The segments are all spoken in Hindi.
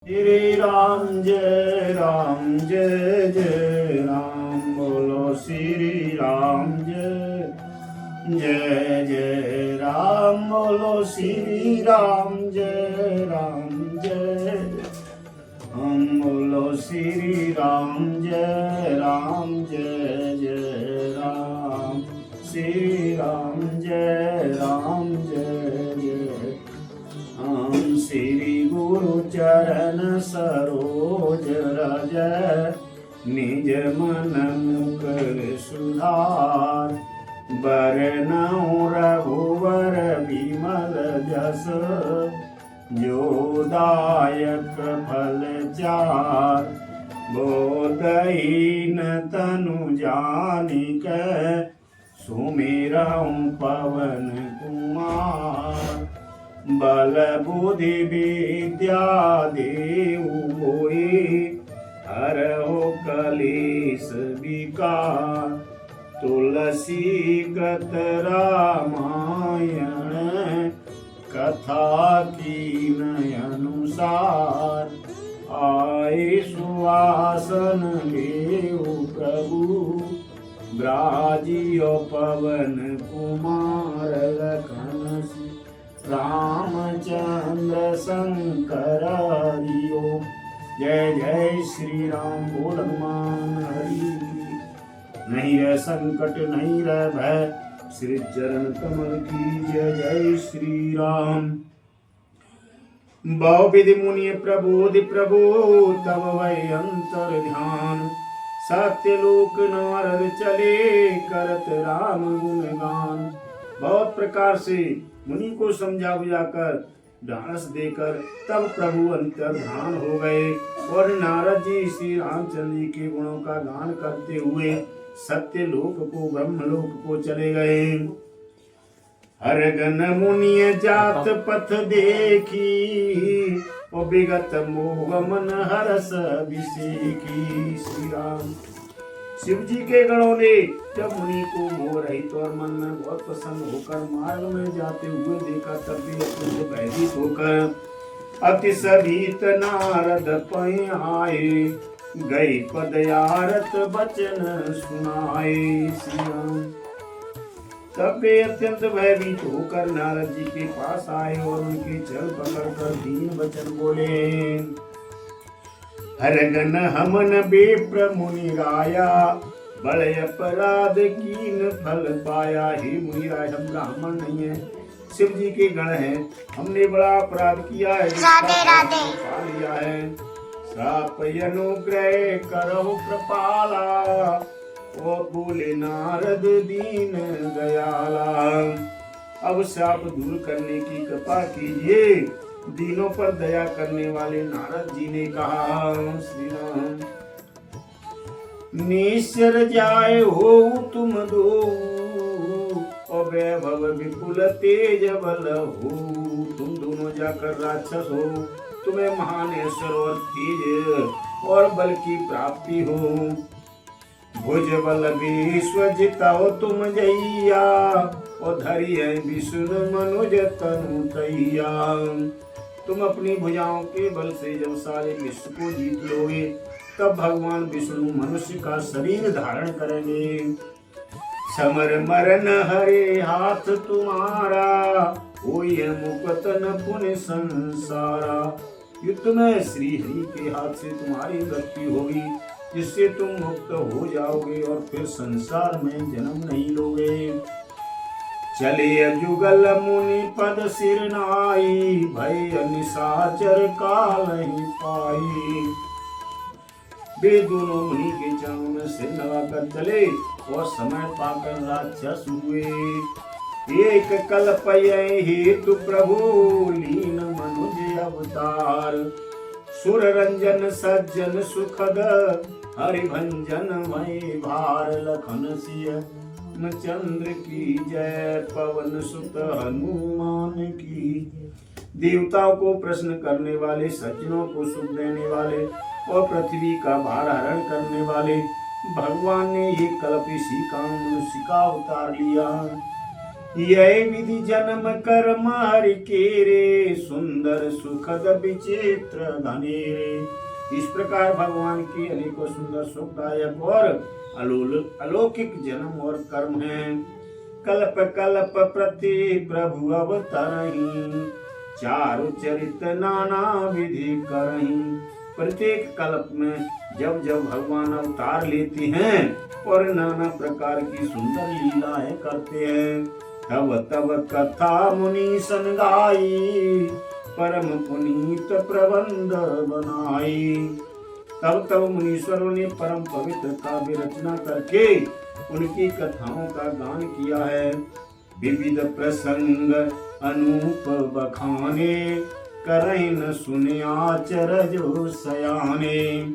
श्री राम जय जय राम। बोलो श्री राम जय जय राम। बोलो श्री राम जय हम बोलो श्री राम जय जय राम। श्री राम जय जय हम। श्री गुरु चरण सरोज रज निज मन मुकुर सुधार। बरनउँ रघुवर विमल जस जो दायक फल चार। बोधहीन तनु जानिक सुमिरउँ पवन कुमार। बल बुद्धि विद्या देहु मोहि हरहु कलेश विकार। तुलसी कृत रामायण कथा कीन अनुसार। आए सुवासन लेउ प्रभु ब्राजियो पवन कुमार। लखन रामचंद्र शंकर हरिओ। जय जय श्री राम। बोल हनुमान हरि। नहीं रह संकट नहीं रह भय श्री चरण कमल की जय जय श्री राम। बहु विधि मुनि प्रबोधि प्रभु तब वै अंतर ध्यान। सत्यलोक नारद चले करत राम गुणगान। बहुत प्रकार से मुनि को समझा बुझाकर ढांढस देकर तब प्रभु अंतर्ध्यान हो गए और नारद जी श्री रामचंद्र जी के गुणों का गान करते हुए सत्यलोक को ब्रह्मलोक को चले गए। हर गण मुनि जात पथ देखी और विगत मोह मन हरस अभिषेकी। श्री राम। शिव जी के गणों ने जब मुनि को मोह रहित और मन में बहुत प्रसन्न होकर मार्ग में जाते हुए देखा तब भी अत्यंत भयभीत होकर अति सभीत नारद पै आए। गई पदयारत बचन सुनाए। श्री राम। तब वे अत्यंत भयभीत होकर नारद जी के पास आए और उनके चरण पकड़कर दीन वचन बोले। हरगन हमन बेप्र मुनि राया बड़े अपराध कीन फल पाया। हे मुनि राय, हम ब्राह्मण नहीं है, शिव जी के गण हैं। हमने बड़ा अपराध किया है, राधे राधे पा लिया है। श्राप अनुग्रह करहु कृपाला ओ बोले नारद दीन दयाला। अब श्राप दूर करने की कृपा कीजिए। दीनों पर दया करने वाले नारद जी ने कहा। श्री राम। निश्चर जाए हो तुम दो और वैभव विपुल तेज बल हो। तुम दोनों जाकर राक्षस हो, तुम्हें महान ऐश्वर्य और तेज और बल की प्राप्ति हो। भुज बल विश्व जिताओ तुम जैया और धरी है विष्णु मनुज तनु तैया। तुम अपनी भुजाओं के बल से जब सारे विश्व को जीत लोगे तब भगवान विष्णु मनुष्य का शरीर धारण करेंगे। समर मरण हरे हाथ तुम्हारा होय मुकुट न पुण्य संसारा। युद्ध में श्री हरि के हाथ से तुम्हारी मृत्यु होगी जिससे तुम मुक्त हो जाओगे और फिर संसार में जन्म नहीं लोगे। चले जुगल मुनि पद सिर नाई भय निशाचर काल ही पाई। वे दोनों मुनि के चरणों में सिर लगाकर चले और समय पाकर राक्षस हुए। एक कल्प हेतु प्रभु लीन मनुज अवतार। सुर रंजन सज्जन सुखद हरिभंजन मय भार। लखन सिय चंद्र की जय पवन सुत हनुमान की। देवताओं को प्रश्न करने वाले, सज्जनों को सुख देने वाले और पृथ्वी का भार हरण करने वाले भगवान ने ये कल्प इसी काम मनुष्य का अवतार लिया। यह विधि जन्म कर्म हरि के रे, सुंदर सुखद विचित्र धनेरे। इस प्रकार भगवान की अनेकों सुंदर सुखदायक और अलौकिक जन्म और कर्म हैं। कल्प कल्प प्रति प्रभु अवतरहि, चारु चरित नाना विधि करहि। प्रत्येक कल्प में जब जब भगवान अवतार लेते हैं और नाना प्रकार की सुंदर लीलाएं करते हैं, तब तब कथा मुनि सन गाई, परम पुनीत प्रबंध बनाई। तब तब मुनीश्वरों ने परम पवित्र काव्य रचना करके उनकी कथाओं का गान किया है। विविध प्रसंग अनूप बखाने, करें न सुने आचरजो सयाने।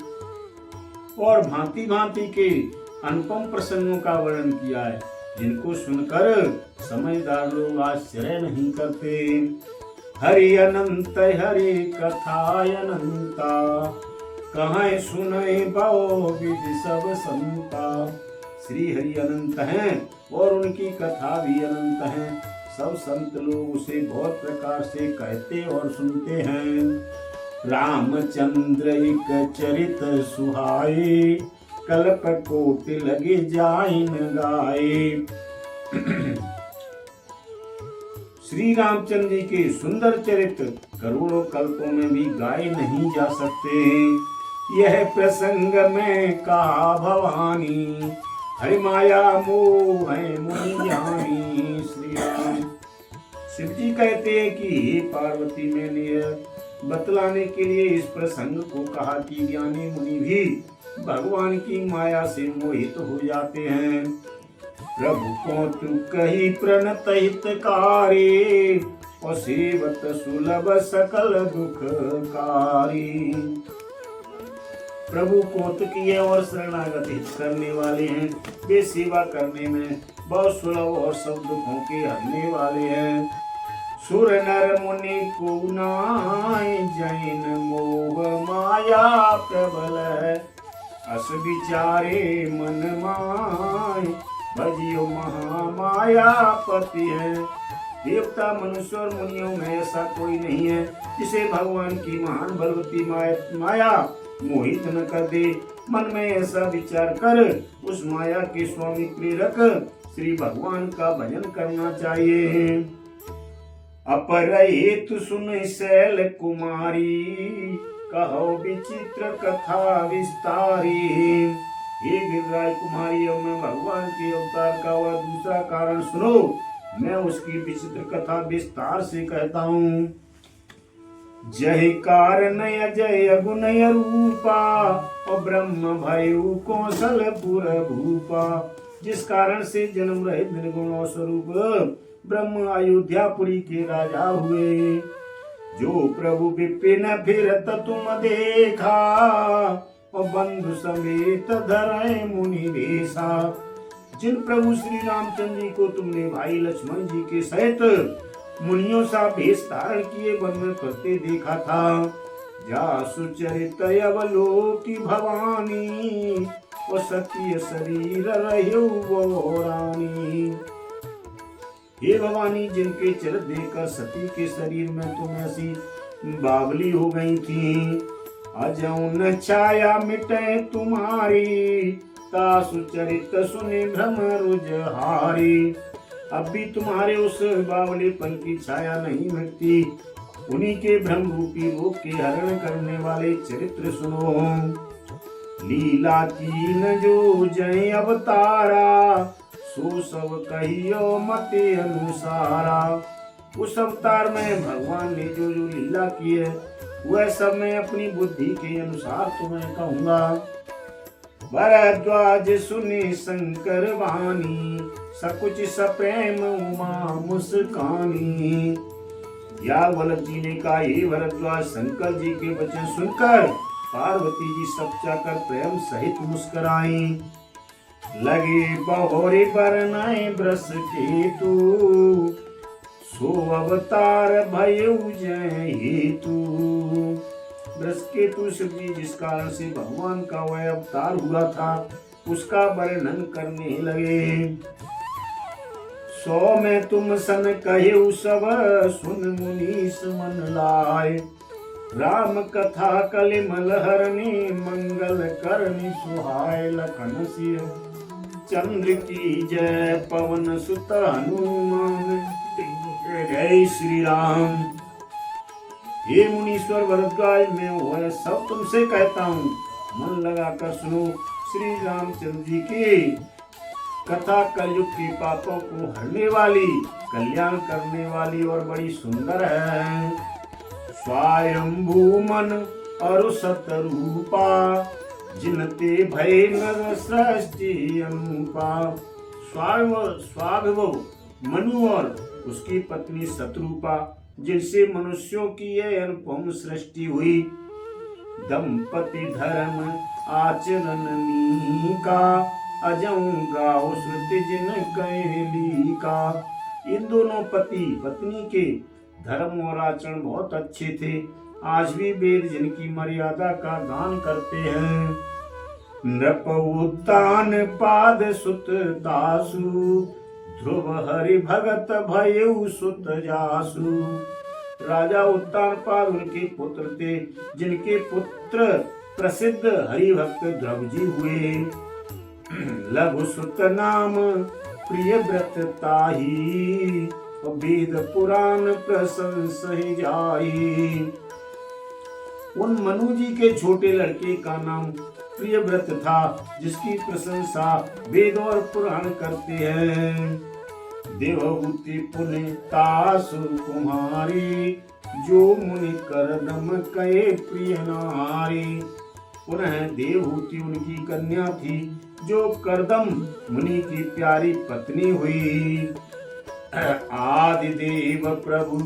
और भांति भांति के अनुपम प्रसंगों का वर्णन किया है, जिनको सुनकर समझदार लोग आश्चर्य नहीं करते। हरि अनंत हरि कथा अनंता, कहाँ सुने बहु विधि सब संता। श्री हरि अनंत हैं और उनकी कथा भी अनंत है। सब संत लोग उसे बहुत प्रकार से कहते और सुनते हैं। रामचंद्र एक चरित सुहाए, कल्प कोटि लगे जाइन गाए। श्री रामचंद्र जी के सुंदर चरित्र करोड़ों कल्पों में भी गाए नहीं जा सकते। यह प्रसंग में कहा भवानी, हरि माया मोह है मुनि ज्ञानी। श्री राम शिव जी कहते हैं कि हे पार्वती, मैंने यह बतलाने के लिए इस प्रसंग को कहा कि ज्ञानी मुनि भी भगवान की माया से मोहित हो जाते हैं। प्रभु को तू कही प्रणत हितकारी, और सेवत सुलभ सकल दुखकारी। प्रभु कौतुकीय और शरणागत हित करने वाले हैं। वे सेवा करने में बहुत सुलभ और सब दुखों के हरने वाले हैं। सुर नर मुनि को नाय, जैन मोह माया प्रबल है। अस विचारे मन माय, भजियो महामाया पति है। देवता मनुष्य और मुनियों में ऐसा कोई नहीं है जिसे भगवान की महान बलवती माया मोहित न कर दे। मन में ऐसा विचार कर उस माया के स्वामी प्रेरक श्री भगवान का भजन करना चाहिए। अपर हेतु सुन शैल कुमारी, कहो विचित्र कथा विस्तारी। हे गिरिराज कुमारी, अब मैं भगवान के अवतार का वह दूसरा कारण सुनो। मैं उसकी विचित्र कथा विस्तार से कहता हूँ। जय कारण जय गुण रूपा, और ब्रह्म भयु कौशलपुर भूपा। जिस कारण से जन्म रहित निर्गुण स्वरूप ब्रह्म अयोध्यापुरी के राजा हुए। जो प्रभु विपिन फिरत तुम देखा, और बंधु समेत धरे मुनि वेशा। जिन प्रभु श्री रामचंद्र जी को तुमने भाई लक्ष्मण जी के सहित मुनियों सा भेष धारण किए वन में करते देखा था। जासु चरित अवलोकी भवानी, और सत्य शरीर रह्यो वो रानी। हे भवानी, जिनके चरित्र देखकर सती के शरीर में तुम ऐसी बावली हो गई थी। अजौन छाया मिटे तुम्हारी, तासु चरित सुने भ्रम रुजहारी। अब भी तुम्हारे उस बावलेपन की छाया नहीं मिटती। उन्हीं के भ्रम रूपी रोग के हरण करने वाले चरित्र सुनो। लीला की न जो जय अवतारा, सो सब कहियो मते अनुसारा। उस अवतार में भगवान ने जो जो लीला की है वह सब मैं अपनी बुद्धि के अनुसार तुम्हें कहूँगा। भरद्वाज सुने शंकर वाणी, सकुच सप्रेम उमा मुस्कानी। या वल्लभ जी ने कहा, हे भरद्वाज, शंकर जी के वचन सुनकर पार्वती जी सपचाकर प्रेम सहित मुस्कुराई। लगे बहोरे बरनाए ब्रस के तू, सो अवतार भयउ जय हेतु। ब्रस के तु शिव जी जिस कारण से भगवान का वह अवतार हुआ था उसका वर्णन करने लगे। सौ में तुम सन कहे सब सुन मुनीस मन लाए। राम कथा कलिमल हरणी मंगल करनी सुहाय। लखन सिंह चंद्र की जय पवन सुत हनुमान। जय श्री राम। हे मुनीश्वर भरद्वाज मैं वह सब तुमसे कहता हूँ, मन लगाकर सुनो। श्री रामचंद्र जी की कथा कलयुग के पापों को हरने वाली, कल्याण करने वाली और बड़ी सुंदर है। स्वयंभू मन और सतरूपा, जिनते भय नर सृष्टि अनुपा। स्वाभिभव मनु और उसकी पत्नी शत्रुपा, जिनसे मनुष्यों की यह अनुपम सृष्टि हुई। दंपति धर्म आचरण नीका, अजऊ गाओ श्रुति जिन कैली का। इन दोनों पति पत्नी के धर्म और आचरण बहुत अच्छे थे। आज भी वेद जिनकी मर्यादा का गान करते हैं। नृप उत्तान पाद सुत दासु, ध्रुव हरि भगत भयउ सुत जासु। राजा उत्तान पाद उनके पुत्र थे, जिनके पुत्र प्रसिद्ध हरि भक्त ध्रुव जी हुए। लघु सुत नाम प्रिय व्रत ताही, वेद पुराण प्रशंस जाई। उन मनु जी के छोटे लड़के का नाम प्रिय व्रत था, जिसकी प्रशंसा वेद और पुराण करते हैं। देवहूति पुण्य तासु कुमारी, जो मुनि करदम कहे प्रिय नारी। पुनः देवहूति उनकी कन्या थी, जो करदम मुनि की प्यारी पत्नी हुई। आदि देव प्रभु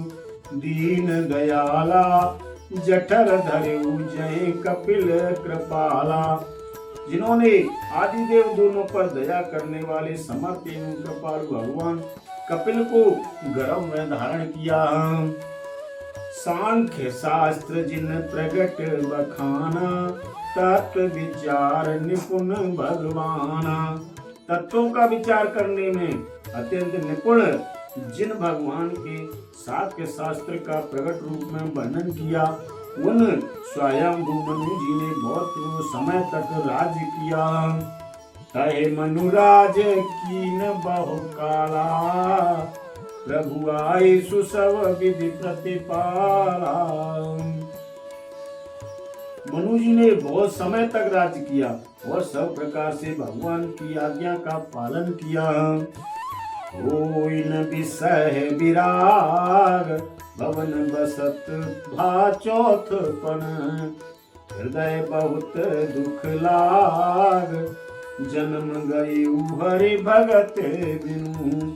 दीन दयाला, जठर धरेउ जय कपिल कृपाला। जिन्होंने आदिदेव दोनों पर दया करने वाले समर्थ एवं कृपालु भगवान कपिल को गर्भ में धारण किया। सांख्य शास्त्र जिन प्रगट बखाना, तत्व विचार निपुण भगवाना। तत्वों का विचार करने में अत्यंत निपुण जिन भगवान के सांख्य शास्त्र का प्रकट रूप में वर्णन किया, उन स्वयंभू मनु जी ने बहुत समय तक राज्य किया। तहे मनुराज कीन बहु काला, प्रभु आए सुसव विधि प्रतिपाला। मनु जी ने बहुत समय तक राज्य किया और सब प्रकार से भगवान की आज्ञा का पालन किया। होई न विषय विराग, भवन बसत भा चौथपन। हृदय बहुत दुख लाग, जन्म गई हरि भगत बिनु।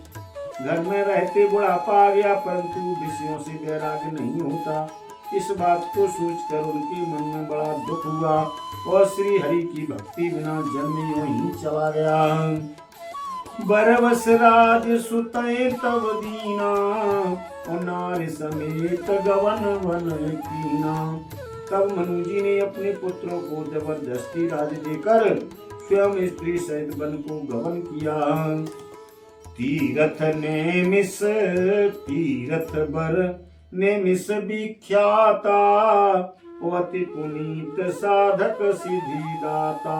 घर में रहते बुढ़ापा आ गया, परंतु विषयों से वैराग्य नहीं होता। इस बात को सोचकर उनके मन में बड़ा दुख हुआ और श्री हरि की भक्ति बिना जन्म यूं ही चला गया। बरवस राज सुतए तब दीना, नारी समेत गवन वन कीना। तब मनु जी ने अपने पुत्रों को जबरदस्ती राज देकर स्वयं स्त्री सहित वन को गवन किया। तीरथ ने मिस तीरथ बर ने मिस विख्याता, अति पुनीत साधक सिद्धि दाता।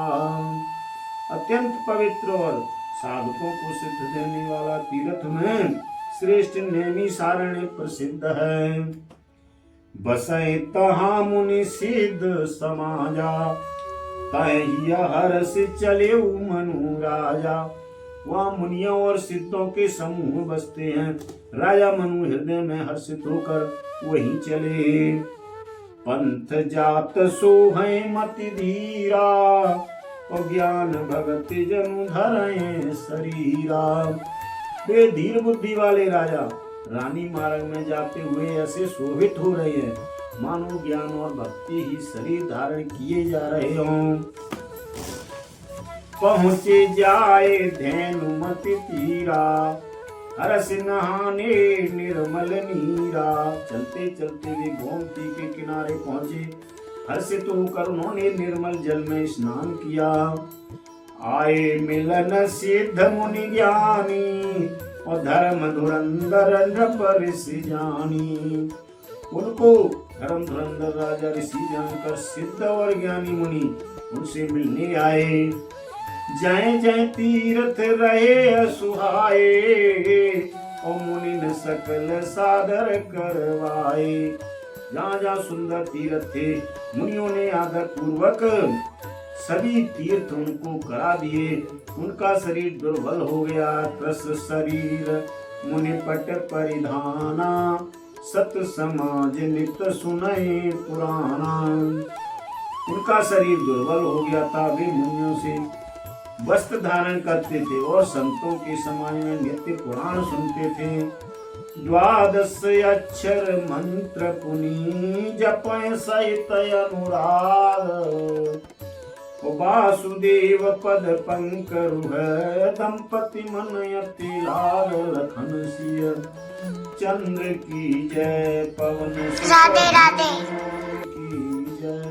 अत्यंत पवित्र और साधकों को सिद्ध देने वाला तीर्थ में श्रेष्ठ नैमिषारण्य प्रसिद्ध है। बसै तहाँ मुनि सिद्ध समाजा, तहि हर्ष चले मनु राजा। वहाँ मुनियों और सिद्धों के समूह बसते हैं। राजा मनु हृदय में हर्षित होकर वहीं चले। पंथ जात सोहै मति धीरा, और ज्ञान भगति जनु धरें शरीरा। वे धीर बुद्धि वाले राजा रानी मार्ग में जाते हुए ऐसे शोभित हो रहे हैं, मानो ज्ञान और भक्ति ही शरीर धारण किए जा रहे हों। पहुँचे जाए धेनुमति तीरा, हरस नहाने निर्मल नीरा। चलते चलते वे गोमती के किनारे पहुँचे। हर्षित होकर उन्होंने निर्मल जल में स्नान किया। आए मिलन सिद्ध मुनि ज्ञानी, और धर्म धुरंधर नृप ऋषि जानी। उनको धर्म धुरंधर राजा ऋषि जानकर सिद्ध और ज्ञानी मुनि उनसे मिलने आए। जय जय तीर्थ रहे सुहाए और मुनि ने सकल सादर करवाए। जहाँ जहाँ सुंदर तीर्थ थे मुनियों ने आदर पूर्वक सभी तीर्थ उनको करा दिए। उनका शरीर दुर्बल हो गया। त्रस शरीर मुनि पट परिधाना सत समाज नित सुनए पुराना। उनका शरीर दुर्बल हो गया था। वे मुनियों से वस्त्र धारण करते थे और संतों के समाज में नित्य पुराण सुनते थे। द्वादश अक्षर मंत्र पुनि जपय सहित अनुराग। वासुदेव पद पंकरुह दंपति मनयति लाल। लखन सिय चंद्र की जय पवन राधे राधे की जय।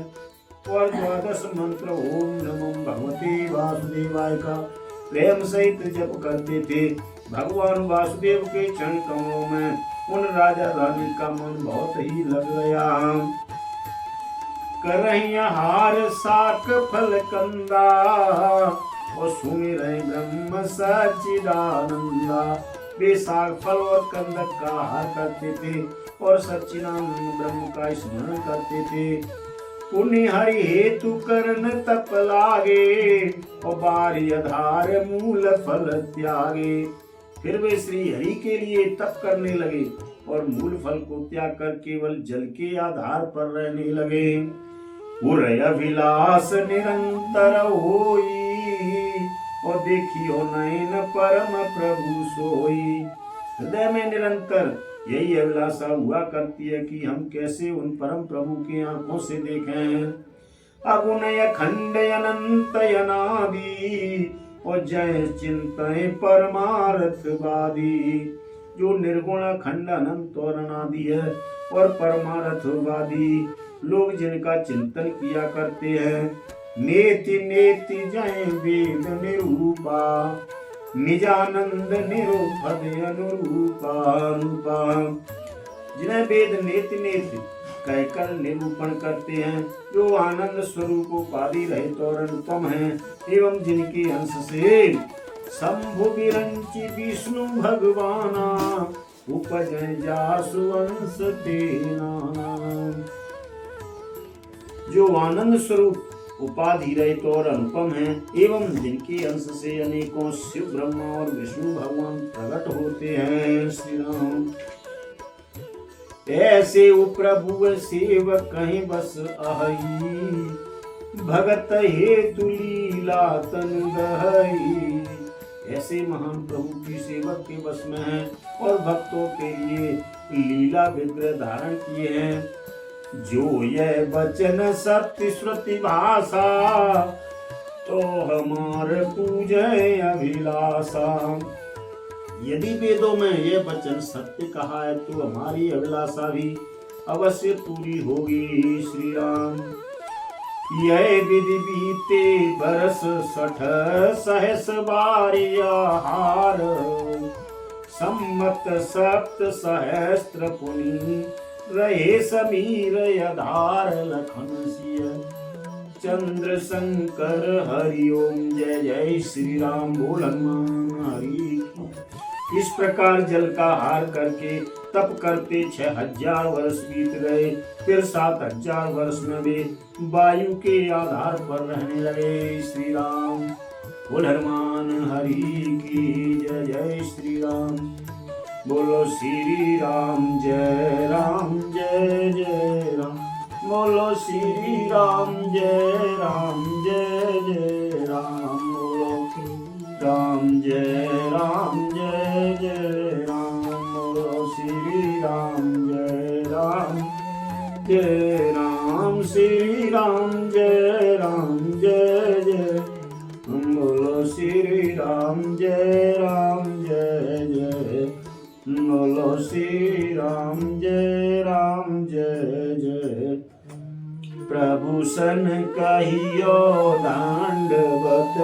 और द्वादश मंत्र ओम नमो भगवते वासुदेवाय का प्रेम सहित जप करते थे। भगवान वासुदेव के चरण कमलों में उन राजा रानी का मन बहुत ही लग गया। करहिया हार साक फल कंदा और सुमिर ब्रह्म सच्चिदानंदा। वे साग फल और कंदक का हार करते थे और सच्चिदानंद ब्रह्म का स्मरण करते थे। पुण्य हरि हेतु करन तप लागे और बारी आधार मूल फल त्यागे। फिर वे श्री हरि के लिए तप करने लगे और मूल फल को त्याग कर केवल जल के आधार पर रहने लगे। उरय अभिलाष निरंतर होई और देखियो नयन परम प्रभु सोई। हृदय में निरंतर यही अभिलाषा हुआ करती है कि हम कैसे उन परम प्रभु की आंखों से देखें। अगुणय खंड अनंत अनादि और जय चिंतय परमार्थवादी। जो निर्गुण खंड अनंत और अनादि है और परमार्थवादी लोग जिनका चिंतन किया करते हैं। नेति नेति जय वेद निरूपा निजानंद निरूपद अनुरूपा। जिन्हें वेद नेति नेति कहकर निरूपण करते हैं, जो आनंद स्वरूप उपाधि रहित और अनुपम है एवं जिनके अंश से शंभु विरंचि विष्णु भगवाना उपजय जासु अंश तेना। जो आनंद स्वरूप उपाधि रहित और अनुपम है एवं जिनके अंश से अनेकों शिव ब्रह्मा और विष्णु भगवान प्रकट होते हैं। श्री राम ऐसे प्रभु सेवक कहीं बस आई भगत हेतु लीला तनु गहई। ऐसे महान प्रभु की सेवक के बस में है और भक्तों के लिए लीला विग्रह धारण किए हैं। जो यह वचन सत्य श्रुति भाषा तो हमारे पूजय अभिलाषा। यदि वेदों में यह वचन सत्य कहा है तो हमारी अभिलाषा भी अवश्य पूरी होगी। श्री राम यह विधि बीते बरस 60 सहस बारियाहार सम्मत सप्त सहस्त्र पुनि रहे समीर यधार। लखन सिय चंद्र शंकर हरि ओम जय जय श्री राम बोल हनुमान हरि। इस प्रकार जल का हार करके तप करते 6000 वर्ष बीत गए। फिर 7000 वर्ष में वे वायु के आधार पर रहने लगे। श्री राम बोल हनुमान हरि की जय जय श्री राम। बोलो श्री राम जय जय राम। बोलो श्री राम जय जय राम। बोलो राम जय जय राम। बोलो श्री राम जय राम। श्री राम जय जय। बोलो श्री राम जय जय। बोलो श्री राम जय जय। प्रभु सन कहियो दांडवत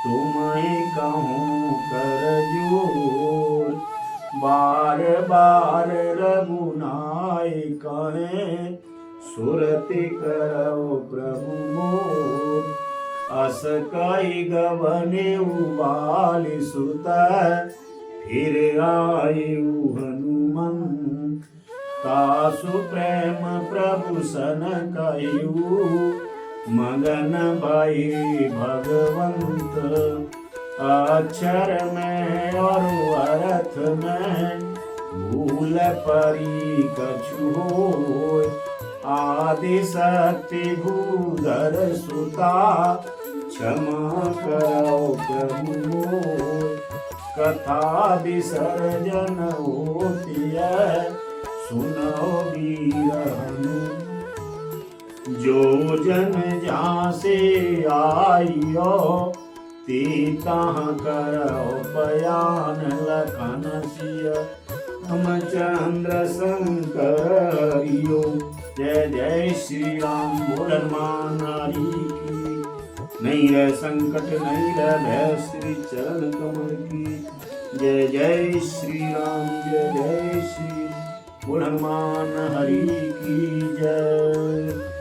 तुम्हें कहूँ कर जोर, बार बार रघुनाय कहें, सुरति करो प्रभु मोर। अस कई गवने उबाल सुत, फिर आयु हनुमंत। तासु प्रेम प्रभु सन कयु, मगन भई भगवंत। अक्षर में और अर्थ में भूल परी कछु होय, आदि शक्ति भूधर सुता, क्षमा करो प्रभु मोर। कथा विसर्जन होती है, सुनो वीर हनुमान। जो जन जहाँ से आइयो, तीता करो बयान लखन सिय, रामचंद्र शंकर हरियो। जय जय श्री राम बोल हनुमान नारी की, नहीं रह संकट नहीं रह भय, श्री चरण कमल की। जय जय श्री राम जय जय श्री बोल हनुमान हरि की जय।